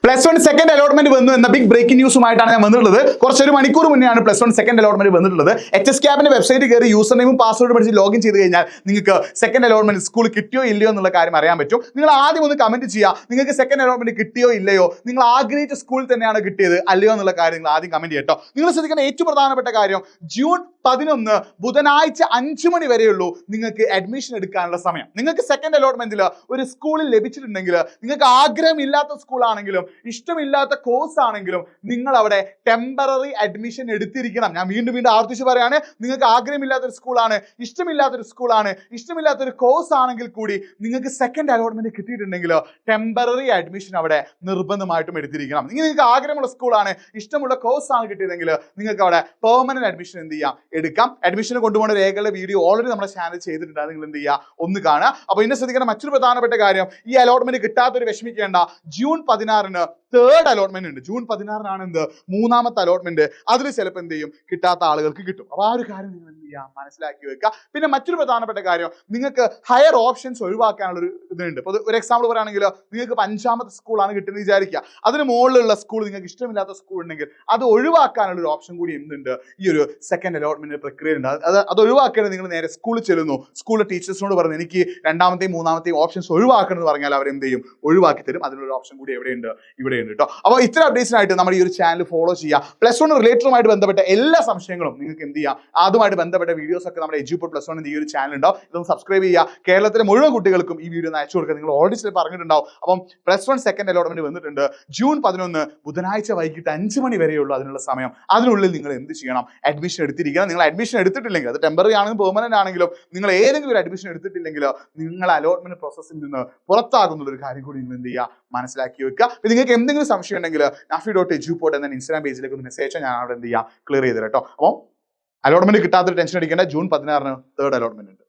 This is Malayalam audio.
+1 സെക്കൻഡ് അലോട്ട്മെന്റ് വന്നു എന്ന ബിഗ് ബ്രേക്കിംഗ് ന്യൂസുമായിട്ടാണ് ഞാൻ വന്നിട്ടുള്ളത്. കുറച്ചൊരു മണിക്കൂർ മുന്നെയാണ് +1 സെക്കൻഡ് അലോട്ട്മെന്റ് വന്നിട്ടുള്ളത്. HSCABന്റെ വെബ്സൈറ്റ് കയറി യൂസർ നെയിമും പാസ്വേഡും പഠിച്ച് ലോഗിൻ ചെയ്ത് കഴിഞ്ഞാൽ നിങ്ങൾക്ക് സെക്കൻഡ് അലോട്ട്മെന്റ് സ്കൂൾ കിട്ടിയോ ഇല്ലയോ എന്നുള്ള കാര്യം അറിയാൻ പറ്റും. നിങ്ങൾ ആദ്യം ഒന്ന് കമന്റ് ചെയ്യുക, നിങ്ങൾക്ക് സെക്കൻഡ് അലോട്ട്മെന്റ് കിട്ടിയോ ഇല്ലയോ, നിങ്ങൾ ആഗ്രഹിച്ച സ്കൂളിൽ തന്നെയാണ് കിട്ടിയത് അല്ലയോ എന്നുള്ള കാര്യം നിങ്ങൾ ആദ്യം കമന്റ് ചെയ്യട്ടോ. നിങ്ങൾ ശ്രദ്ധിക്കേണ്ട ഏറ്റവും പ്രധാനപ്പെട്ട കാര്യം, ജൂൺ 11 ബുധനാഴ്ച 5 മണി വരെയുള്ളൂ നിങ്ങൾക്ക് അഡ്മിഷൻ എടുക്കാനുള്ള സമയം. നിങ്ങൾക്ക് സെക്കൻഡ് അലോട്ട്മെന്റിൽ ഒരു സ്കൂളിൽ ലഭിച്ചിട്ടുണ്ടെങ്കിൽ, നിങ്ങൾക്ക് ആഗ്രഹമില്ലാത്ത സ്കൂളാണെങ്കിലും ഇഷ്ടമില്ലാത്ത കോഴ്സ് ആണെങ്കിലും നിങ്ങൾ അവിടെ ടെമ്പററി അഡ്മിഷൻ എടുത്തിരിക്കണം. ഞാൻ വീണ്ടും ആവർത്തിച്ച് പറയാണ്, നിങ്ങൾക്ക് ആഗ്രഹമില്ലാത്തൊരു സ്കൂളാണ്, ഇഷ്ടമില്ലാത്തൊരു സ്കൂളാണ്, ഇഷ്ടമില്ലാത്തൊരു കോഴ്സ് ആണെങ്കിൽ കൂടി നിങ്ങൾക്ക് സെക്കൻഡ് അലോട്ട്മെന്റ് കിട്ടിയിട്ടുണ്ടെങ്കിൽ ടെമ്പററി അഡ്മിഷൻ അവിടെ നിർബന്ധമായിട്ടും എടുത്തിരിക്കണം. നിങ്ങൾക്ക് ആഗ്രഹമുള്ള സ്കൂളാണ്, ഇഷ്ടമുള്ള കോഴ്സ് ആണ് കിട്ടിയതെങ്കിൽ നിങ്ങൾക്ക് അവിടെ പെർമനന്റ് അഡ്മിഷൻ എന്ത് ചെയ്യാം, എടുക്കാം. അഡ്മിഷന് കൊണ്ടുപോകുന്ന രേഖകളുടെ വീഡിയോ ഓൾറെഡി നമ്മുടെ ചാനൽ ചെയ്തിട്ടുണ്ട്, നിങ്ങൾ എന്ത് ചെയ്യുക, ഒന്ന് കാണുക. അപ്പൊ ഇന്നെ ശ്രദ്ധിക്കുന്ന മറ്റൊരു പ്രധാനപ്പെട്ട കാര്യം, ഈ അലോട്ട്മെന്റ് കിട്ടാത്തൊരു വിഷമിക്കേണ്ട. ജൂൺ 16 തേർഡ് അലോട്ട്മെന്റ് ഉണ്ട്. ജൂൺ 16 എന്ത്, മൂന്നാമത്തെ അലോട്ട്മെന്റ്. അതിൽ ചിലപ്പോൾ എന്ത് ചെയ്യും, കിട്ടാത്ത ആളുകൾക്ക് കിട്ടും. അപ്പൊ ആ ഒരു കാര്യം നിങ്ങൾ എന്ത് ചെയ്യുക, മനസ്സിലാക്കി വെക്കുക. പിന്നെ മറ്റൊരു പ്രധാനപ്പെട്ട കാര്യം, നിങ്ങൾക്ക് ഹയർ ഓപ്ഷൻസ് ഒഴിവാക്കാനുള്ള ഒരു ഇതുണ്ട്. ഇപ്പൊ ഒരു എക്സാമ്പിൾ പറയുകയാണെങ്കിൽ, നിങ്ങൾക്ക് 5ാമത്തെ സ്കൂളാണ് കിട്ടുന്നത് വിചാരിക്കുക, അതിന് മുകളിലുള്ള സ്കൂൾ നിങ്ങൾക്ക് ഇഷ്ടമില്ലാത്ത സ്കൂൾ ഉണ്ടെങ്കിൽ അത് ഒഴിവാക്കാനുള്ള ഒരു ഓപ്ഷൻ കൂടി എന്തുണ്ട്, ഈ ഒരു സെക്കൻഡ് അലോട്ട്മെന്റ് പ്രക്രിയ ഉണ്ട്. അത് ഒഴിവാക്കാൻ നിങ്ങൾ നേരെ സ്കൂളിൽ ചെല്ലുന്നു, സ്കൂളിലെ ടീച്ചേഴ്സിനോട് പറഞ്ഞു എനിക്ക് 2ാമത്തെയും 3ാമത്തെയും ഓപ്ഷൻസ് ഒഴിവാക്കണം എന്ന് പറഞ്ഞാൽ അവരെന്ത് ചെയ്യും, ഒഴിവാക്കി തരും. അതിനുള്ള ഓപ്ഷൻ കൂടി എവിടെയുണ്ട്, ഇവിടെ ഉണ്ട് കേട്ടോ. അപ്പോൾ ഇത്തരം അപ്ഡേറ്റ്സിനായിട്ട് നമ്മുടെ ഈ ഒരു ചാനൽ ഫോളോ ചെയ്യുക. +1 റിലേറ്റഡുമായിട്ട് ബന്ധപ്പെട്ട എല്ലാ സംശയങ്ങളും നിങ്ങൾക്ക് എന്ത് ചെയ്യാം, അതുമായിട്ട് ബന്ധപ്പെട്ട വീഡിയോസ് ഒക്കെ നമ്മുടെ എഡ്യൂപോഡ് +1 ഈ ഒരു ചാനൽ ഉണ്ടാവും. ഇതൊന്ന് സബ്സ്ക്രൈബ് ചെയ്യുക. കേരളത്തിലെ മുഴുവൻ കുട്ടികൾക്കും ഈ വീഡിയോ അയച്ചു കൊടുക്കുക. നിങ്ങൾ ഓൾറെഡി ചില പറഞ്ഞിട്ടുണ്ടാവും. അപ്പം +1 സെക്കൻഡ് അലോട്ട്മെന്റ് വന്നിട്ടുണ്ട്. ജൂൺ 11 ബുധനാഴ്ച വൈകിട്ട് 5 മണി വരെയുള്ളൂ അതിനുള്ള സമയം. അതിനുള്ളിൽ നിങ്ങൾ എന്ത് ചെയ്യണം, അഡ്മിഷൻ എടുത്തിരിക്കണം. നിങ്ങൾ അഡ്മിഷൻ എടുത്തിട്ടില്ലെങ്കിൽ, അത് ടെമ്പററി ആണെങ്കിലും പെർമനന്റ് ആണെങ്കിലും, നിങ്ങൾ ഏതെങ്കിലും ഒരു അഡ്മിഷൻ എടുത്തിട്ടില്ലെങ്കിൽ നിങ്ങൾ അലോട്ട്മെന്റ് പ്രോസസ്സിൽ നിന്ന് പുറത്താകുന്ന ഒരു കാര്യം കൂടി നിങ്ങൾ എന്ത് ചെയ്യുക, മനസ്സിലാക്കി വെക്കുക. നിങ്ങൾക്ക് എന്തെങ്കിലും സംശയം ഉണ്ടെങ്കിൽ nafi.edupod എന്ന ഇൻസ്റ്റാഗ്രാം പേജിലേക്ക് ഒന്ന് മെസ്സേജ് ഞാൻ അവിടെ എന്ത് ചെയ്യാം, ക്ലിയർ ചെയ്ത് കേട്ടോ. അപ്പോൾ അലോട്ട്മെന്റ് കിട്ടാത്തൊരു ടെൻഷൻ അടിക്കേണ്ട. ജൂൺ 16 തേർഡ് അലോട്ട്മെന്റ് ഉണ്ട്.